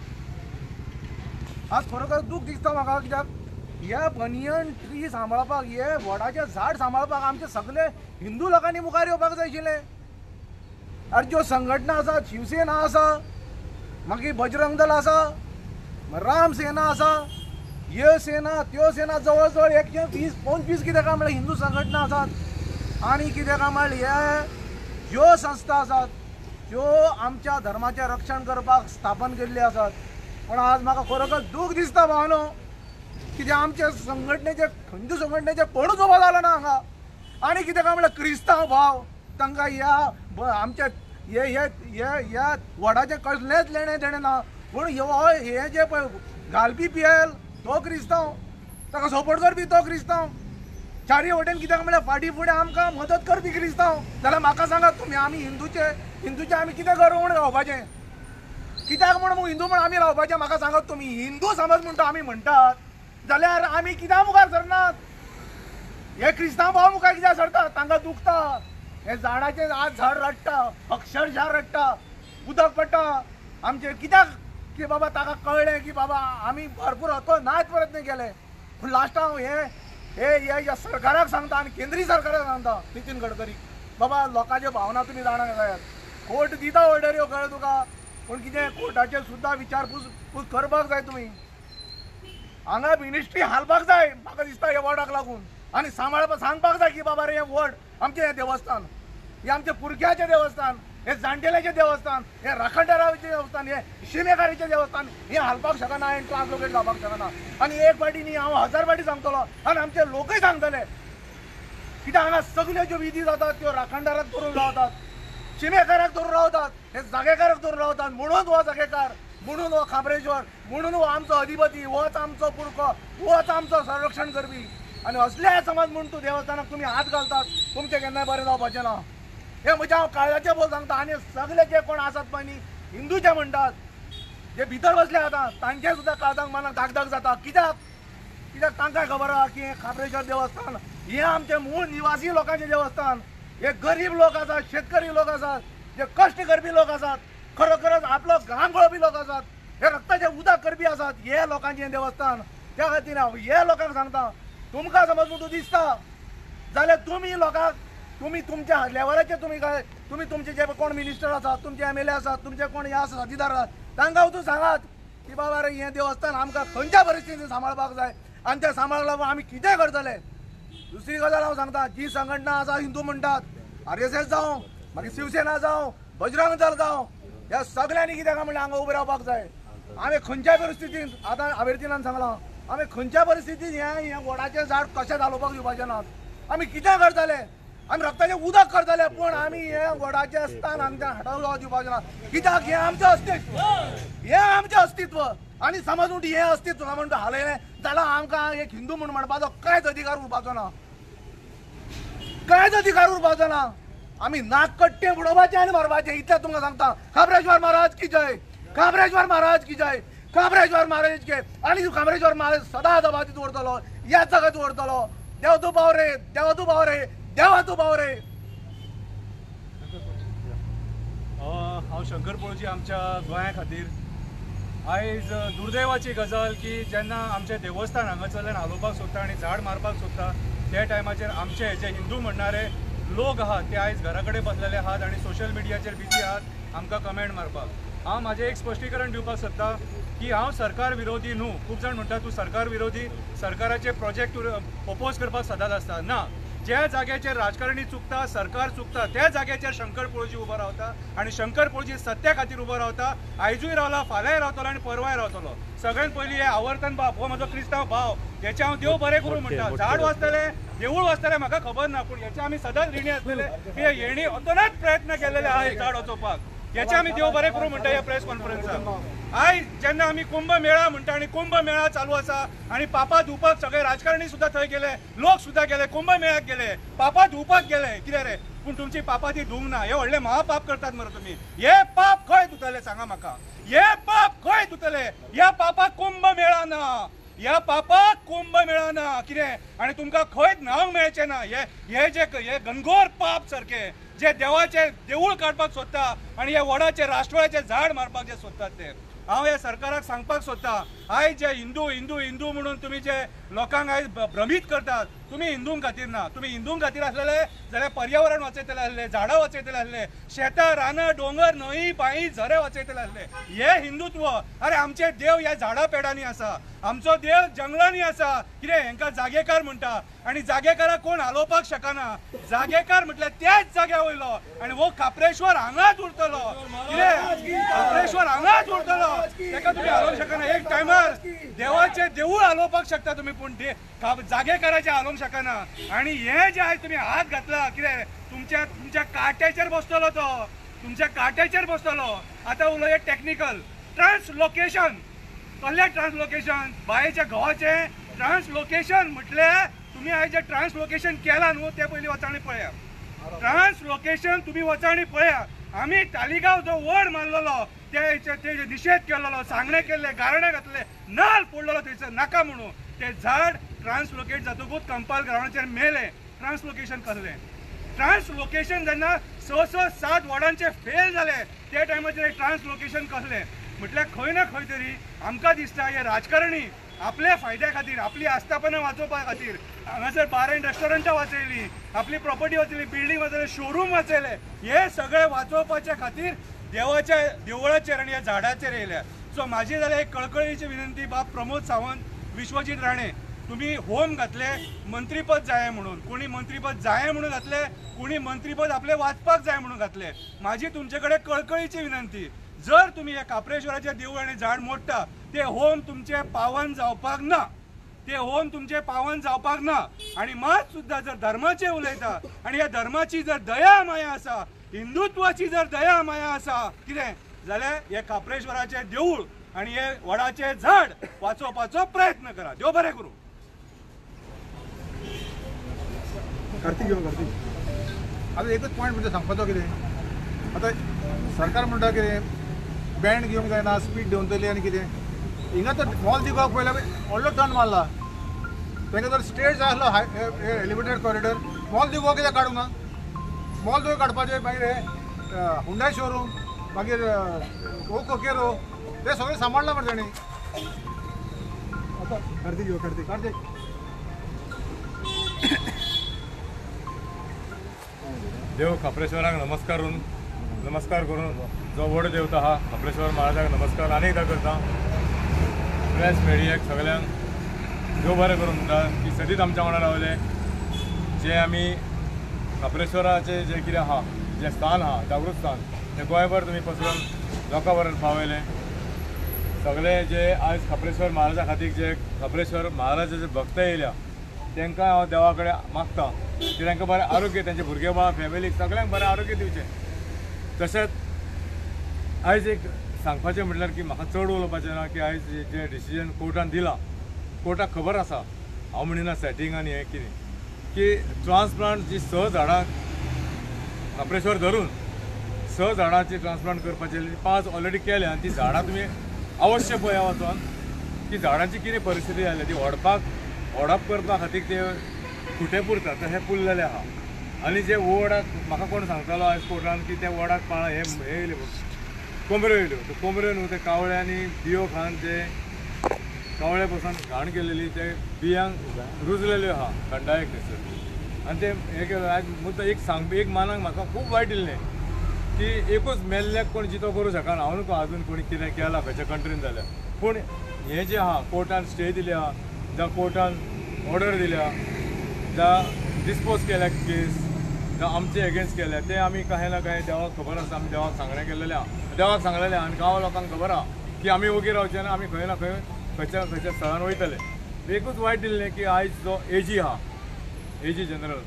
आज खरोखर दूख दिसता म्हाका, कित्याक हे बनियन ट्री सांबाळपाक, हे वडाचें झाड सांबाळपाक आमचे सगळे हिंदू लोकांनी मुखार येवपाक जाय आशिल्लें. आनी ज्यो संघटना आसा, शिवसेना आसा, मागीर बजरंग दल आसा, राम सेना आसा, ह्यो सेना त्यो सेना जवळ जवळ 120-125 कितें काय म्हळ्यार हिंदू संघटना आसात. आनी कितें काय म्हळ्यार ह्यो संस्था आसात ज्यो आमच्या धर्माचें रक्षण करपाक स्थापन केल्ल्यो आसात. पण आज म्हाका खरोखर दूख दिसता भावनो, कित्याक आमचे संघटनेचे हिंदू संघटनेचे कोणूच उबो जालो ना हांगा. आनी कितें काय म्हळ्यार क्रिस्तांव भाव तांकां ह्या आमच्या ह्या वडाचें कसलेंच लेणें देणें ना. पूण हे जे पळय घालपी PL तो क्रिस्तांव, ताका सपोर्ट करपी तो क्रिस्तांव, चारी वटेन कित्याक म्हळ्यार फाटीं फुडें आमकां मदत करपी क्रिस्तांव. जाल्यार म्हाका सांगात तुमी, आमी हिंदूचे आमी कितें करूं म्हूण रावपाचें? कित्याक म्हूण हिंदू म्हूण आमी रावपाचें? म्हाका सांगात तुमी. हिंदू समज म्हणटा आमी म्हणटात जाल्यार आमी कित्याक मुखार सरनात? हे क्रिस्तांव भाव मुखार कित्याक सरतात? तांकां दुखता. हे झाडाचें आज झाड रडटा, अक्षरशः रडटा, उदक पडटा आमचे. कित्याक की बाबा ताका कळ्ळें की बाबा आमी भरपूर नायत प्रयत्न केले. पूण लास्टाक हे सरकाराक सांगता आनी केंद्रीय सरकाराक सांगता नितीन गडकरी, बाबा लोकांच्यो भावना तुमी जाणांक जायात. कोर्ट दिता ऑर्डऱ्यो कळ्ळें तुका, पूण कितें कोर्टाचेर सुद्दां विचारपूस करपाक जाय तुमी. हांगा मिनिस्ट्री हालपाक जाय म्हाका दिसता हे वॉर्डाक लागून, आनी सांगपाक जाय की बाबा रे हे वॉर्ड आमचें हें देवस्थान, हे आमचे पुरक्याचें देवस्थान, हे जाणटेल्याचें देवस्थान, हे राखणदाराचें देवस्थान, हे शिमेकारीचें देवस्थान, हें हालपाक शकना हांवें ट्रान्सलोकेट जावपाक शकना. आनी एक फावटी न्ही हांव 1000 फावटी सांगतलो आनी आमचे लोकय सांगतले. कित्याक हांगा सगल्यो ज्यो विधी जातात त्यो राखणदाराक धरून रावतात, शिमेकाराक धरून रावतात, हे जागेकाराक धरून रावतात. म्हणून हो जागेकार, म्हणून हो खाबरेश्वर, म्हणून हो आमचो अधिपती, होच आमचो पुरको, होच आमचो संरक्षण करपी. आनी असले समज म्हूण तूं देवस्थानाक तुमी हात घालतात, तुमचें केन्नाय बरें जावपाचें ना. हे म्हज्या हांव काळजाचें बोल सांगता. आनी सगळे जे कोण आसात पळय न्ही हिंदूचे म्हणटात, जे भितर बसले आता तांचे सुद्धा काळजाक मनाक धाकधाक जाता. कित्याक तांकां खबर आहा की हें खापरेश्वर देवस्थान हें आमचे मूळ निवासी लोकांचें देवस्थान. हे गरीब लोक आसात, शेतकरी लोक आसात, जे कश्ट करपी लोक आसात, खरोखरच आपलो घाम गळपी लोक आसात, हे रक्ताचे उदक करपी आसात, हे लोकांचें देवस्थान. त्या खातीर हांव हे लोकांक सांगता, तुमकां समज मुटू दिसता जाल्यार तुमी लोकांक तुमी तुमच्या लेवलाचे तुमी तुमचे जे कोण मिनिस्टर आसात, तुमचे MLA आसात, तुमचे कोण हे आसा साथीदार आसात, तांकां वचून सांगात की बाबा रे हें देवस्थान आमकां खंयच्या परिस्थितीन सांबाळपाक जाय आनी त्या सांबाळाक लागून आमी कितें करतले. दुसरी गजाल हांव सांगता, जी संघटना आसा हिंदू म्हणटात, RSS जावं मागीर शिवसेना जावं बजरंग दल जावं, ह्या सगळ्यांनी कित्याक म्हणल्यार हांगा उबे रावपाक जाय. आमी खंयच्याय परिस्थितीन आतां हावेरतीनान सांगलां आमी खंयच्या परिस्थितीन हें वडाचें झाड कशें घालोवपाक दिवपाचें नात. आमी कितें करतले, आमी रक्ताचें उदक करतले, पूण आमी हें वडाचें स्थान हांगच्यान हटोवपाक दिवपाचें ना. कित्याक हें आमचें अस्तित्व, हें आमचें अस्तित्व. आनी समज म्हणटा हें अस्तित्व म्हणटा हालयलें जाल्यार आमकां एक हिंदू म्हूण म्हणपाचो कांयच अधिकार उरपाचो ना, कांयच अधिकार उरपाचो ना. आमी नाक कट्टे बुडोवपाचें आनी मारपाचें इतलें तुमकां सांगता. खाबरेश्वर महाराज की जय, खाबरेश्वर महाराज की जय, खाबरेश्वर महाराज के. आनी खाबरेश्वर महाराज सदांच अबादीत उरतलो, ह्याच जगत उरतलो. देव तूं पाव रे, देव तूं पाव रे, देवा तूं पाव रे. हांव शंकर पळोवची आमच्या गोंया खातीर आयज दुर्दैवाची गजाल की जेन्ना आमचें देवस्थान हांगासरल्यान हालोवपाक सोदता आनी झाड मारपाक सोदता त्या टायमाचेर आमचे जे हिंदू म्हणणारे लोक आहात ते आयज घरा कडेन बसलेले आहात आनी सोशल मिडियाचेर बिजी आहात आमकां कमेंट मारपाक. हांव म्हाजें एक स्पश्टीकरण दिवपाक सोदता की हांव सरकार विरोधी न्हू. खूब जाण म्हणटा तूं सरकार विरोधी, सरकाराचे प्रोजेक्ट प्रपोज करपाक सदांच आसता. ना, ज्या जाग्याचेर राजकारणी चुकता, सरकार चुकता, त्या जाग्याचेर शंकर पळोवची उबो रावता आनी शंकर पळोवची सत्या खातीर उबो रावता. आयजूय रावला, फाल्यांय रावतलो आनी परवाय रावतलो. सगळ्यांत पयलीं हे आवर्तन बाब हो म्हजो क्रिस्तांव भाव, हेचे हांव देव बरें करूं म्हणटा. झाड वाचतले, देवूळ वाचतले म्हाका खबर ना, पूण हेचे आमी सदांच रिणी आसलेले की हेणी अतोनात प्रयत्न केलेले आहा झाड वाचोवपाक. हेचे आमी देव बरें करूं म्हणटा ह्या प्रेस कॉन्फरन्साक. आयज जेन्ना आमी कुंभ मेळा म्हणटा आनी कुंभ मेळा चालू आसा आनी पापा धुवपाक सगळे राजकारणी सुद्दां थंय गेले, लोक सुद्दां गेले, कुंभ मेळ्याक गेले, पापा धुवपाक गेले. कितें रे, पूण तुमची पापा ती धुवंक ना. हे व्हडले महापाप करतात मरे तुमी. हे पाप खंय धुतले सांगा म्हाका, हे पाप खंय धुतले. ह्या पापाक कुंभ मेळा ना, ह्या पापाक कुंभ मेळा ना. कितें आनी तुमकां खंयच न्हावंक मेळचें ना. हे घनघोर पाप सारखे जे देवाचे देवूळ काडपाक सोदता आनी हे वडाचे राष्ट्रवाचे झाड मारपाक जे सोदतात ते. हांव ह्या सरकाराक सांगपाक सोदता, आयज जे हिंदू हिंदू हिंदू म्हणून तुमी जे लोकांक आयज भ्रमीत करतात, तुमी हिंदूंक खातीर ना. तुमी हिंदूंक खातीर आसलेले जाल्यार पर्यावरण वाचयतले आसले, झाडां वाचयतले आसले, शेतां रानां डोंगर न्हंय बांय झरे वाचयतले आसले. हे हिंदुत्व. अरे आमचे देव ह्या झाडां पेडांनी आसा, आमचो देव जंगलांनी आसा. कितें हेंकां जागेकार म्हणटा आनी जागेकाराक कोण हालोवपाक शकना. जागेकार म्हटल्यार त्याच जाग्या वयलो आनी हो खापरेश्वर हांगाच उरतलो. कितें खापरेश्वर हांगाच उरतलो, तेका तुमी हालोवंक शकना. एक टायमार देवाचे देवूळ हालोवपाक शकता तुमी, पूण जागेकाराचे हालोवंक शकना. आनी हे जे आयज तुमी हात घातला, कितें तुमच्या काट्याचेर बसतलो तो, तुमच्या काट्याचेर बसतलो. आतां उलय टेक्निकल ट्रान्सलोकेशन. कसलें ट्रान्सलोकेशन? बायेच्या घोवाचे ट्रान्सलोकेशन म्हटल्यार तुमी आयज जे ट्रान्सलोकेशन केलां न्हू ते पयलीं वचांनी पळया. ट्रान्सलोकेशन तुमी वचांनी पळया. आमी तालिगांव जो वड मारलेलो ते निशेध केलेलो, सांगणे केल्ले, गारणे घातले, नाल पडलेलो थंयसर नाका म्हणून. ते झाड ट्रान्सलोकेट जातकूच कंपाल ग्राउंडाचेर मेले. ट्रान्सलोकेशन कसलें? ट्रान्सलोकेशन जेन्ना 6-7 वॉर्डांचे फेल जाले त्या टायमाचेर ट्रान्सलोकेशन कसलें म्हटल्यार खंय ना खंय तरी आमकां दिसता हे राजकारणी आपल्या फायद्या खातीर, आपली आस्थापना वाचोवपा खातीर हांगासर बार एंड रेस्टॉरंटां वाचयलीं, आपली प्रॉपर्टी वाचयली, बिल्डींग वाचयले, शोरूम वाचयले. हे सगळे वाचोवपाच्या खातीर देवाच्या देवळाचेर आनी ह्या झाडाचेर येयल्या. सो म्हाजी जाल्यार एक कळकळीची विनंती, बाब प्रमोद सावंत, विश्वजीत राणे, तुम्ही होम घातले मंत्रीपद जाय म्हणून, कोणी मंत्रीपद जाय म्हणून घातले, कोणी मंत्रीपद आपले वाचपाक जाय म्हणून घातले. माझी तुमचे कडेन कळकळीची विनंती, जर तुम्ही या कापरेश्वराचे देवूळ आणि झाड मोडटा ते होम तुमचे पावन जावपाक ना, ते होम तुमचे पावन जावपाक ना. आणि मात सुद्धा जर धर्माचे उलयता आणि या धर्माची जर दया माया आसा, हिंदुत्वाची जर दया माया आसा कितें जाल्यार हे कापरेश्वराचे देवूळ आणि हे वडाचे झाड वाचोवपाचो प्रयत्न करा. देव बरें करूं. आता एकच पॉयंट म्हणजे सांगपाचो कितें, आता सरकार म्हणटा कितें बँड घेवंक जायना स्पीड देंवतली आनी कितें हिंगा तर मॉल दिवपाक पयल्या व्हडलो टर्न मारला तांकां जर स्ट्रेट जाय आसलो एलिवेटेड कॉरिडॉर मॉल दिवपाक कित्याक काडूंक ना मॉल थंय काडपाचें मागीर हे हुंडाय शोरूम मागीर कोकेरो ते सगळें सांबाळला मरे ताणी आतां कार्तिक देव खापरेश्वराक नमस्कार करून जो व्हड देवता हा खापरेश्वर महाराजाक नमस्कार अनेकदा करता प्रेस मिडियाक सगळ्यांक देव बरें करून म्हणटा की सदींच आमच्या वांगडा रावले जे आमी खापरेश्वराचें जें कितें आहा जें स्थान आहा जागृत स्थान तें गोंयभर तुमी पसरून लोकां पर्यंत पावयलें सगळे जे आयज खापरेश्वर महाराजा खातीर जे खापरेश्वर महाराजाचे भक्त येयल्या तांकां हांव देवा कडेन मागता की तांकां बरें आरोग्य तांचे भुरगे बाळ फॅमिलीक सगळ्यांक बरें आरोग्य दिवचें तशेंच आयज एक सांगपाचें म्हटल्यार की म्हाका चड उलोवपाचें ना की आयज जें डिसिजन कोर्टान दिलां कोर्टाक खबर आसा हांव म्हणिना सेटींग आनी हें कितें की ट्रान्सप्लांट जी 6 झाडां खापरेश्वर धरून 6 झाडांची ट्रान्सप्लांट करपाची 5 ऑलरेडी केल्या आनी ती झाडां तुमी अवश्य पळया वचोन की झाडांची कितें परिस्थिती जाली ती ओडप करपा खातीर ते खुटे पुरता तर हे पुरलेले आहा आनी जे वडाक म्हाका कोण सांगतालो आयज कोर्टान की त्या वडाक पाळा हे येयले कोंबऱ्यो येयल्यो तर कोंबऱ्यो न्हू ते कावळ्यांनी बियो खावन ते कावळे पासून घाण केलेली ते बियांक रुजलेल्यो आहा थंडायेक थंयसर आनी ते हे केलें आयज मुद्दा एक मानाक म्हाका खूब वायट दिल्लें की एकूच मेल्ल्याक कोण जितो करूं शकना हांव न्हू आजून कोणी कितें केलां खंयच्या कंट्रीन जाल्यार पूण हें जें आहा कोर्टान स्टे दिल्या जावं कोर्टान ऑर्डर दिल्या जावं डिस्पोज केल्या केस जावं आमचे एगेन्स्ट केल्या ते आमी कांय ना कांय देवाक खबर आसा आमी देवाक सांगणें केल्लेलें आहा देवाक सांगलेलें आनी गांव लोकांक खबर आहा की आमी ओगी रावचे ना आमी खंय ना खंय खंयच्या खंयच्या स्थळान वयतले एकूच वायट दिल्लें की आयज जो एजी आहा एजी जनरल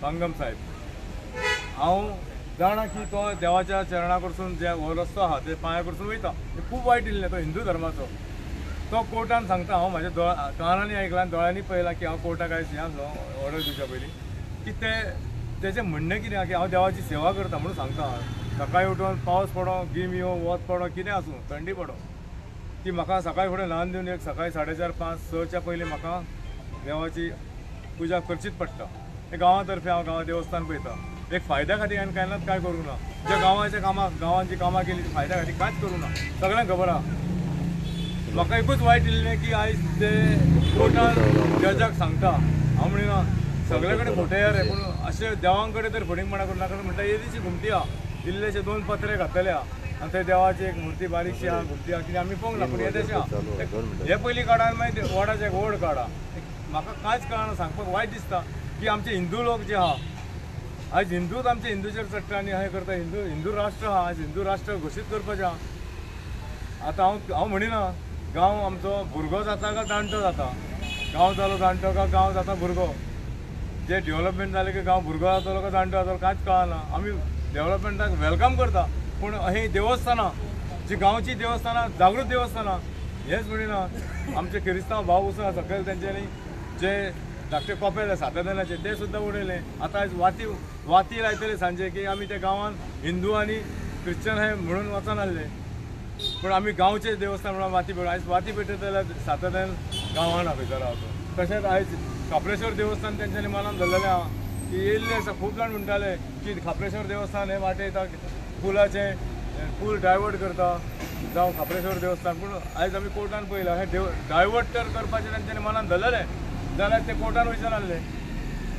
पांगम साहेब हांव जाणा की तो देवाच्या चरणा कडसून जे हो रस्तो आहा ते पांया कडसून वयता खूब वायट दिल्लें तो हिंदू धर्माचो तो कोर्टान सांगता हांव म्हाज्या कानांनी आयकलां आनी दोळ्यांनी पळयलां की हांव कोर्टाक आयज हें आसलो ऑर्डर दिवच्या पयलीं की तेजें म्हणणें कितें की हांव देवाची सेवा करता म्हणून सांगता सकाळी उठून पावस पडो गिम यो वत पडो कितें आसूं थंडी पडो की म्हाका सकाळी फुडें ल्हान दिवन एक सकाळी 4:30 5 6च्या पयलीं म्हाका देवाची पुजा करचीच पडटा हे गांवातर्फे हांव गांवा देवस्थान पळयता एक फायद्या खातीर हांवें कांयच कांय करूं ना ज्या गांवाच्या गांवांत जी कामां केली ती फायद्या खातीर कांयच करूं ना सगळ्यांक खबर आहा म्हाका एकूच वायट दिल्लें की आयज ते कोर्टान जजाक सांगता हांव म्हणिना सगळे कडेन खोटे रे पूण अशें देवां कडेन तर फटींगपणां करूं नाका म्हणटा येदीची घुमटी आहा इल्लेशे 2 पत्रे घातलेले आहा आनी थंय देवाची एक मुर्ती बारीकशी आहा घुमटी आहा कितें आमी पळोवंक ना पूण येदेशें आहा हे पयलीं काडा आनी मागीर वडाचे एक व्हड काडा म्हाका कांयच कळना सांगपाक वायट दिसता की आमचे हिंदू लोक जे आहा आयज हिंदूच आमचे हिंदूचेर चडटा आनी हें करता हिंदू राष्ट्र आहा आयज हिंदू राष्ट्र घोशीत करपाचें आहा आतां हांव म्हणिना गांव आमचो भुरगो जाता काय जाणटो जाता गांव जालो जाणटो काय गांव जाता भुरगो जे डेव्हलपमेंट जालें की गांव भुरगो जातलो काय जाणटो जातलो कांयच कळना आमी डेव्हलपमेंटाक वेलकम करता पूण ही देवस्थानां जी गांवची देवस्थानां जागृत देवस्थानां हेंच म्हणिना आमचे क्रिस्तांव भाव उसून सकयल तेंच्यांनी जे धाकटे कोपेले सातेदानाचे ते सुद्दां उडयले आतां आयज वाती लायतले सांजे की आमी त्या गांवांत हिंदू आनी क्रिश्चन हे म्हणून वचन आसले पूण आमी गांवचे देवस्थान म्हणून वाती पेट आयज वाती पेटयता जाल्यार सातेदान गांवांत खंयसर रावता तशेंच आयज खापरेश्वर देवस्थान तेंच्यांनी मनान धरलेलें आहा की येयल्ले आसा खूब जाण म्हणटाले की खापरेश्वर देवस्थान हे वाटयता पुलाचें पूल डायवर्ट करता जावं खापरेश्वर देवस्थान पूण आयज आमी कोर्टान पळयलां हे डायवर्ट तर करपाचें तेंच्यांनी मनान धरलेलें जाल्यार ते कोर्टान वयच्यान आहले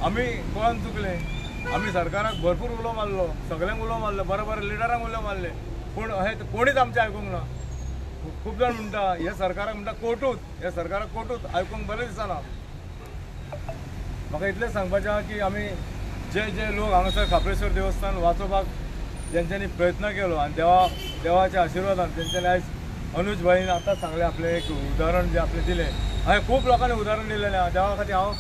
आमी कोण चुकले आमी सरकाराक भरपूर उलो मारलो सगळ्यांक उलो मारलो बरे लिडरांक उलो मारले पूण हे कोणीच आमचें आयकूंक ना खूब जाण म्हणटा हे सरकाराक म्हणटा कोर्टूच हे सरकाराक कोर्टूच आयकूंक बरें दिसना म्हाका इतलेंच सांगपाचें आहा की आमी जे लोक हांगासर खापरेश्वर देवस्थान वाचोवपाक जेंच्यांनी प्रयत्न केलो आनी देवाच्या आशिर्वादान तेंच्यांनी आयज अनुज भाईन आतांच सांगलें आपलें एक उदाहरण जें आपलें दिलें हांवें खूब लोकांनी उदाहरण दिलेलें आहा देवा खातीर हांव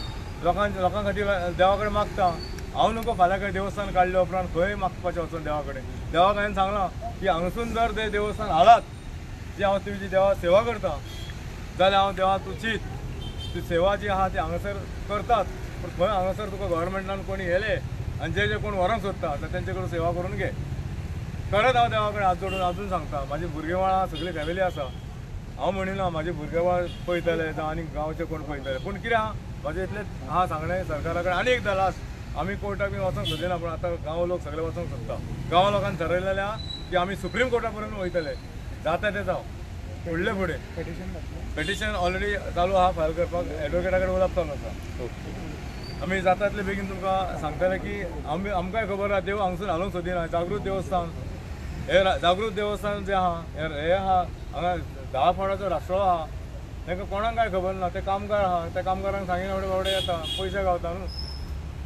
लोकां खातीर देवा कडेन मागता हांव नको फाल्यां कडेन देवस्थान काडले उपरांत खंय मागपाचें वचून देवा कडेन देवाक हांवें सांगलां की हांगसून जर ते देवस्थान हालात जी हांव तुजी देवा सेवा करता जाल्यार हांव देवा तूं चित ती सेवा जी आहा ती हांगासर करतात पूण खंय हांगासर तुका गव्हर्मेंटान कोणी येले आनी जे कोण व्हरोंक सोदता तर तेंचे कडून सेवा करून घे खरंच हांव देवा कडेन हात जोडून अजून सांगता म्हाजी भुरगेंवाळां सगळी फॅमिली आसा हांव म्हणिना म्हाजे भुरगेंवाळ पळयतले जावं आनी गांवचे कोण पळयतले पूण कितें आहा म्हाजें इतलें हांव सांगलें सरकारा कडेन आनी एकदां लास्ट आमी कोर्टाक बी वचोंक सोदिना पूण आतां गांव लोक सगळे वचोंक सोदता गांवा लोकांनी ठरयलेलें आहा की आमी सुप्रीम कोर्टा पर्यंत वयतले जाता तें जावं फुडले फुडें पेटिशन ऑलरेडी चालू आहा फायल करपाक एडवोकेटा कडेन उलोवप चालू आसा आमी जाता तितले बेगीन तुमकां सांगतले की आमकांय खबर आहा देव हांगसून हालोवंक सोदिना जागृत देवस्थान हे जागृत देवस्थान जें आहा हे आहा हांगा 10 फावटाचो राष्ट्रो आहा तांकां कोणाक काय खबर ना ते कामगार आहा त्या कामगारांक सांगिना बावडे येता पयशे गावता न्हू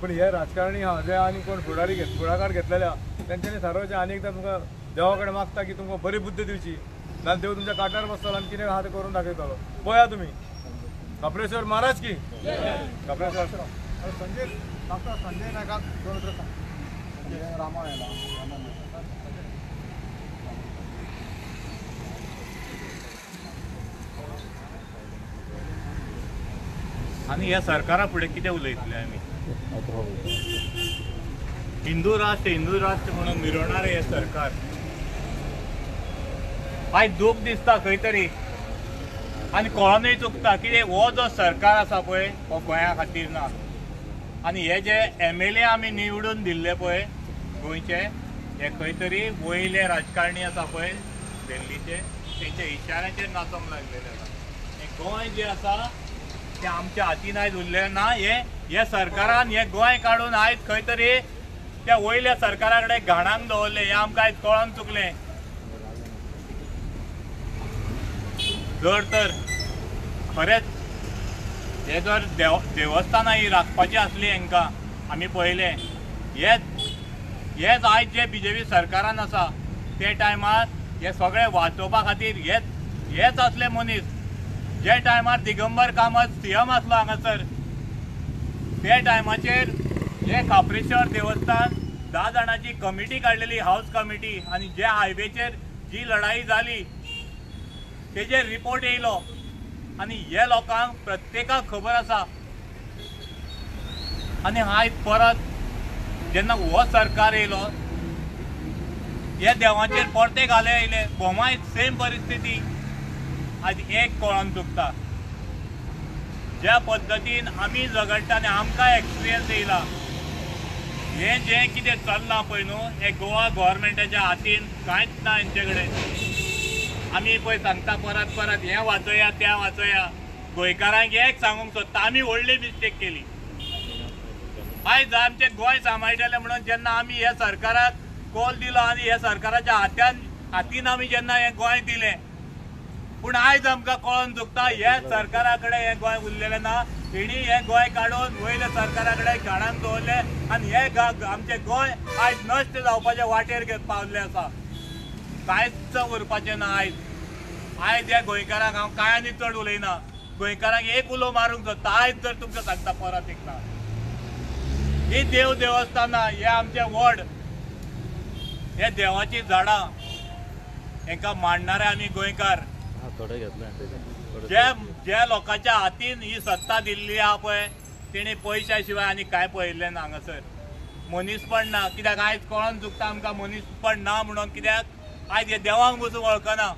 पूण हे राजकारणी आहा जे आनी कोण फुडाकार घेतलेले आहा तेंच्यांनी थारावचें आनी एकदां तुमकां देवा कडेन मागता की तुमकां बरी बुद्धी दिवची ना देव तुमच्या काटार बसतलो आनी कितें आहा तें करून दाखयतलो पळया तुमी कपरेश्वर महाराज की कपरेश्वर संजय डॉक्टर संजय नायकाक 2 उतरां सांग रामा येयला आनी ह्या सरकारा फुडें कितें उलयतले आमी हिंदू राष्ट्र म्हणून मिरवणारें हें सरकार आयज दूख दिसता खंय तरी आनी कळोनूय चुकता कितें हो जो सरकार आसा पळय हो गोंया खातीर ना आनी हे जे MLA आमी निवडून दिल्ले पळय गोंयचे हे खंय तरी वयले राजकारणी आसा पळय दिल्लीचे तेंच्या इशाऱ्याचेर नाचोंक लागलेले आसा हें गोंय जें आसा तें आमच्या हातीन आयज उरलें ना हे सरकारान हे गोंय काडून आयज खंय तरी त्या वयल्या सरकारा कडेन घाणांक दवरलें हें आमकां आयज कळोन चुकलें जर तर खरेंच हे जर देवस्थानां ही राखपाची आसली हांकां आमी पळयलें हेच आयज जे BJP सरकारान आसा ते टायमार हे सगळें वाचोवपा खातीर हेच असले मनीस जे टायमार दिगंबर कामत CM आसलो हांगासर ते टायमाचेर हे खापरेश्वर देवस्थान 10 जाणांची कमिटी काडलेली हाऊस कमिटी आनी जे हायवेचेर जी लढाई जाली तेजेर रिपोर्ट येयलो आनी हे लोकांक प्रत्येकाक खबर आसा आनी आयज परत जेन्ना हो सरकार येयलो हे देवाचेर परते घाले येयले बोमाय सेम परिस्थिती आज एक कळोन चुकता ज्या पद्दतीन आमी झगडटा आनी आमकां एक्सपिरियन्स येयला हे जें कितें चल्लां पळय न्हू हे गोवा गव्हर्मेंटाच्या हातीन कांयच ना हेंचे कडेन आमी पळय सांगता परत हें वाचोया तें वाचोया गोंयकारांक एक सांगूंक सोदता आमी व्हडली मिस्टेक केली आयज आमचें गोंय सांबाळटलें म्हणून जेन्ना आमी ह्या सरकाराक कॉल दिलो आनी ह्या सरकाराच्या हातीन आमी जेन्ना हें गोंय दिलें पूण आयज आमकां कळोन चुकता हे सरकारा कडेन हें गोंय उरलेलें ना तेणी हें गोंय काडून वयल्या सरकारा कडेन घाणांक दवरलें आनी हें आमचें गोंय आयज नश्ट जावपाच्या वाटेर पावल्लें आसा कांयच उरपाचें ना आयज ह्या गोंयकारांक हांव कांय आनी चड उलयना गोंयकारांक एक उलो मारूंक सोदता आयज जर तुमकां सांगता परत एकदा ही देवस्थानां हे आमचें व्हड हे देवाची झाडां हांकां मांडणारे आमी गोंयकार ज्या लोकांच्या हातीन ही सत्ता दिल्ली आहा पळय तेणी पयशा शिवाय आनी कांय पळयल्लें ना हांगासर मनीसपण ना कित्याक आयज कळोन चुकता आमकां मनीसपण ना म्हणून कित्याक आयज हे देवांक पसून वळखना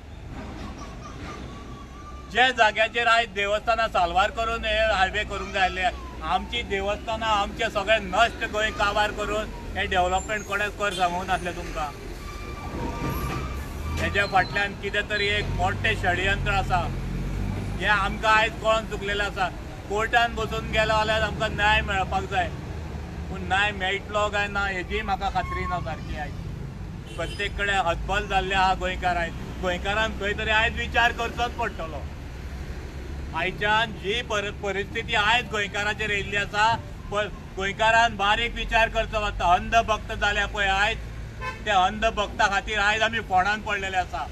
जे जाग्याचेर आयज देवस्थानां साल्वार करून हे हायवे करूंक जाय आसले आमची देवस्थानां आमचे सगळे नश्ट गोंय काबार करून हे डेव्हलपमेंट कोणेच कर सांगूंक नासलें तुमकां हेच्या फाटल्यान कितें तरी एक मोठें षडयंत्र आसा हें आमकां आयज कळोन चुकलेलें आसा कोर्टान बसून गेलो जाल्यार आमकां न्याय मेळपाक जाय पूण न्याय मेळटलो काय ना हेजी म्हाका खात्री ना सारकी आयज प्रत्येक कडेन हतबल जाल्ले आहा गोंयकार आयज गोंयकारान खंय तरी आयज विचार करचोच पडटलो आयच्यान जी परिस्थिती आयज गोंयकाराचेर येयल्ली आसा गोंयकारान बारीक विचार करचो पडटा अंधभक्त जाल्या पळय आयज त्या अंधभक्ता खातीर आयज आमी फोंडान पडलेले आसा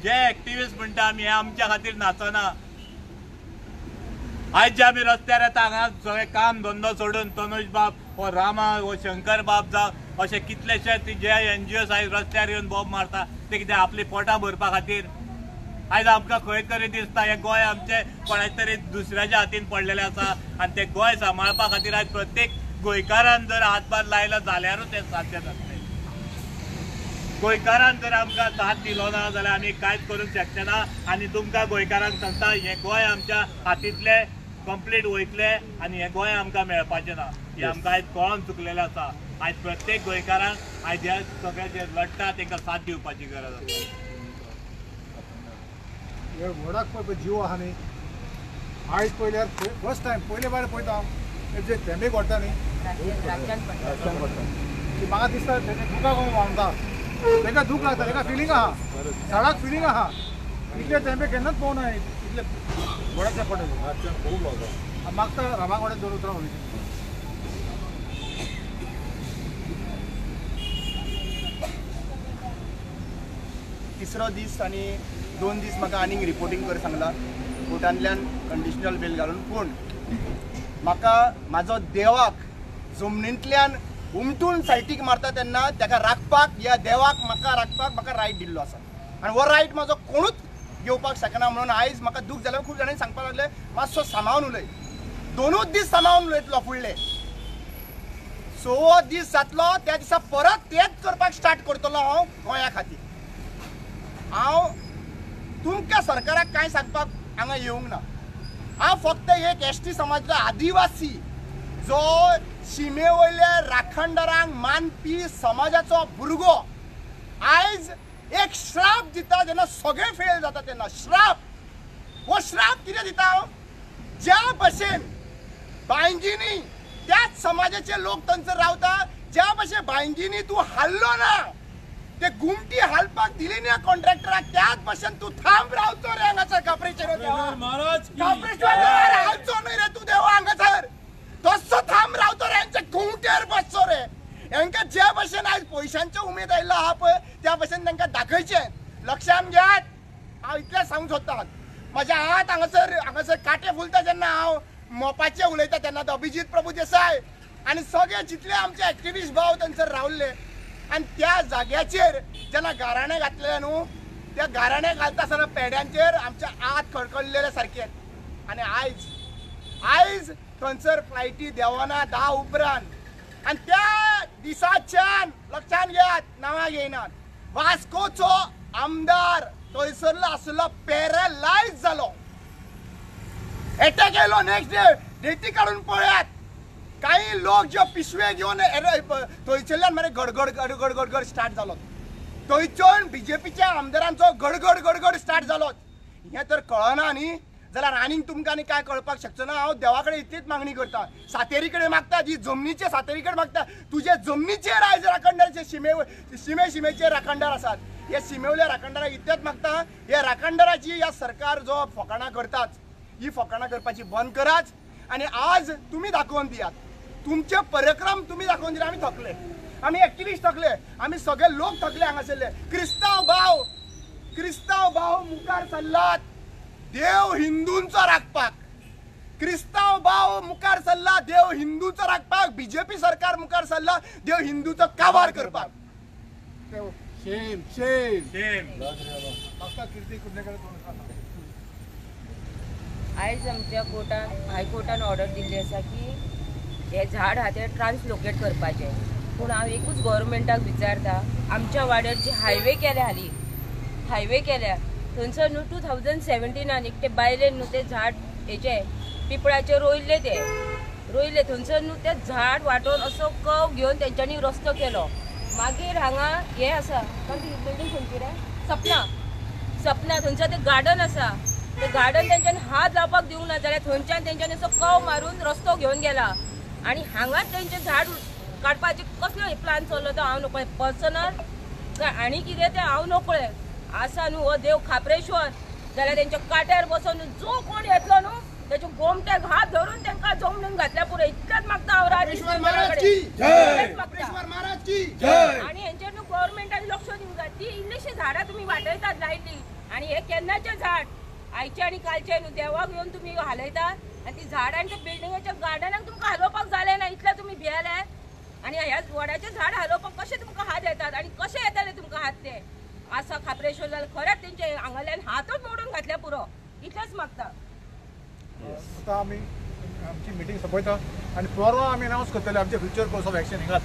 जे एक्टिविस्ट म्हणटा आमी हे आमच्या खातीर नाचना आयज जे आमी रस्त्यार येता हांगा सगळे काम धंदो सोडून तनुज बाब हो रामा हो शंकर बाब जावं अशे कितलेशे जे NGOs आयज रस्त्यार येवन बॉब मारता ते कितें आपली पोटां भरपा खातीर आयज आमकां खंय तरी दिसता हे गोंय आमचे कोणाचे तरी दुसऱ्याच्या हातीन पडलेलें आसा आनी ते गोंय सांबाळपा खातीर आयज प्रत्येक गोंयकारान जर हातभार लायलो जाल्यारूच तें साध्य जातलें गोंयकारांक जर आमकां साथ दिलो ना जाल्यार आमी कांयच करूंक शकचेना आनी तुमकां गोंयकारांक सांगता हें गोंय आमच्या हातींतले कंप्लीट वयतले आनी हें गोंय आमकां मेळपाचें ना हें आमकां आयज कळोन चुकलेलें आसा आयज प्रत्येक गोंयकारांक आयज ह्या सगळे जे लढटा तांकां साथ दिवपाची गरज आसा हे व्हडाक पळय जीव आहा न्ही आयज पयल्यार फर्स्ट टायम पयले बार पळयता हांव जे थेंबे घडटा न्ही रातच्यान घडटा की म्हाका दिसता तेजे दुखाक हांव वावता ताका दूख लागता ताका फिलींग आहा झाडाक फिलींग आहा इतले थेंबे केन्नाच पळोवना इतले व्हडाच्या पडले रातच्यान खूब लागता मागता रामा कडेन दवरून उतरा वयता तिसरो दीस आनी 2 दीस म्हाका आनीक रिपोर्टींग कर सांगला कोर्टांतल्यान कंडिशनल बेल घालून पूण म्हाका म्हाजो देवाक जमनींतल्यान उमटून सायटीक मारता तेन्ना ताका राखपाक ह्या देवाक म्हाका राखपाक म्हाका रायट दिल्लो आसा आनी हो रायट म्हाजो कोणूच घेवपाक शकना म्हणून आयज म्हाका दूख जाल्यार खूब जाणांनी सांगपाक लागले मातसो सांबाळून उलय 2 दीस सांबाळून उलयतलो फुडले 6 दीस जातलो त्या दिसा परत तेच करपाक स्टार्ट करतलो हांव गोंया खातीर हांव तुमच्या सरकाराक कांय सांगपाक हांगा येवंक ना हांव फक्त एक एसटी समाजाचो आदिवासी जो शिमे वयल्या राखणदारांक मानपी समाजाचो भुरगो आयज एक श्राप दिता जेन्ना सगळे फेल जाता तेन्ना श्राप हो श्राप कितें दिता हांव ज्या भशेन भायंजीनी त्याच समाजाचे लोक थंयसर रावता ज्या भशेन भायंजीनी तूं हाल्लो ना ते गुमटी हालपाक दिली ना कॉन्ट्रॅक्टराक त्याच भशेन तू थांब रावचो रे हांगासर काप्रेचेर रावचो न्हय रे तू देवा हांगासर तसो थांब रावचो रे हेंच्या गुमटेर बसचो रे हेंकां ज्या भशेन आयज पयशांचो उमेद आयिल्लो आहा पळय त्या भशेन तांकां दाखयचें लक्षांत घेयात हांव इतलें सांगूंक सोदतां म्हज्या हात हांगासर काटे फुलता जेन्ना हांव मोपाचें उलयता तेन्ना अभिजीत प्रभू देसाय आनी सगळे जितले आमचे एक्टिविस्ट भाव थंयसर रावल्ले आनी त्या जाग्याचेर जेन्ना गाराणें घातलें न्हू त्या गाराणें घालता आसतना पेड्यांचेर आमचे हात खडखडलेले सारके आनी आयज थंयसर फ्लायटी देवाना 10 उपरांत आनी त्या दिसाच्यान लक्षांत घेयात नांवां घेयनात वास्कोचो आमदार थंयसरलो आसलो पॅरालायज जालो एटॅक येयलो नेक्स्ट डे डेटी काडून पळयात काही लोक ज्यो पिशवे घेवन थंयसरल्यान मरे गडगड स्टार्ट जालो थंयच्यान बीजेपीच्या आमदारांचो गडगड स्टार्ट जालो हें तर कळना न्ही जाल्यार आनीक तुमकां आनी काय कळपाक शकचो ना हांव देवा कडेन इतलीच मागणी करता सातेरी कडेन मागता जी जमनीचे सातेरी कडेन मागता तुजे जमनीचेर आयज राखणदाराचे शिमेचेर राखणदार आसात हे शिमेवल्या राखणदाराक इतलेंच मागता हे राखणदाराची ह्या सरकार जो फकाणां करतात ही फकाणां करपाची बंद करात आनी आज तुमी दाखोवन दियात तुमचे पराक्रम तुम्ही दाखवून दिले आम्ही थकले आम्ही एक्टिविस्ट थकले आम्ही सगळे लोक थकले हांगासरले क्रिस्तांव भाव मुखार सरलात देव हिंदूंचो राखपाक क्रिस्तांव भाव मुखार सरला देव हिंदूंचो राखपाक बीजेपी सरकार मुखार सरला देव हिंदूंचो काबार करपाक शेम शेम शेम आयज आमच्या कोर्टान हायकोर्टान ऑर्डर दिल्ली आसा की हे झाड हा ते ट्रान्सलोकेट करपाचे पूण हांव एकूच गव्हर्मेंटाक विचारता आमच्या वाड्यार जे हायवे केल्या हाली हायवे केल्या थंयसर न्हू 2017 एक बायलेन न्हू ते झाड हेचे पिपळाचे रोयले थंयसर न्हू ते झाड वाटोवन असो कव घेवन तेंच्यांनी रस्तो केलो मागीर हांगा हे आसा बिल्डींग खंयची रे सपना थंयसर ते गार्डन आसा ते गार्डन तेंच्यांनी हात लावपाक दिवंक ना जाल्यार थंयच्यान तेंच्यांनी असो कव मारून रस्तो घेवन गेला आणि हांगाच तेंचे झाड काडपाचे कसलो प्लान चल्लो तो हांव नकळे पर्सनल काय आनी कितें तें हांव नकळे आसा न्हू हो देव खापरेश्वर जाल्यार तेंच्या काट्यार बसून जो कोण येतलो न्हू तेच्या गोमट्याक हात धरून तेंकां जमनीन घातल्या पुरो इतलेंच मागता हांव आनी हेंचेर न्हू गव्हर्मेंटान लक्ष दिवंक जाय ती इल्लीशी झाडां तुमी वाटयतात लायटली आनी हे केन्नाचे झाड आयचे आनी कालचे न्हू देवाक येवन तुमी हालयतात आनी ती झाडां त्या बिल्डिंगेच्या गार्डनाक तुमकां हालोवपाक जालें ना इतलें तुमी भियेले आनी ह्या वडाचें झाड हालोवपाक कशें तुमकां हात येतात आनी कशें येतले तुमकां हात ते आसा खापरेश्वर जाल्यार खरेंच तेंचे हांगाल्यान हातूच मोडून घातल्या पुरो इतलेंच मागता आतां आमी आमची मिटींग सोंपयता आनी परवा आमी अनावन्स करतले आमचे फ्युचर कोर्स ऑफ एक्शन हिंगाच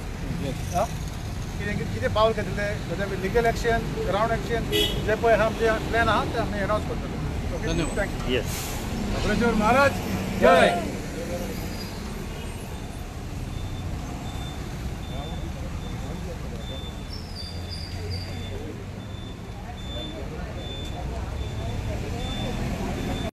कितें पावल घेतले तें लिगल एक्शन ग्राउंड एक्शन जे पळय आमचे प्लॅन आहा ते आमी अनावन्स करतले. धन्यवाद. थँक्यू. खबरेश्वर महाराज जय.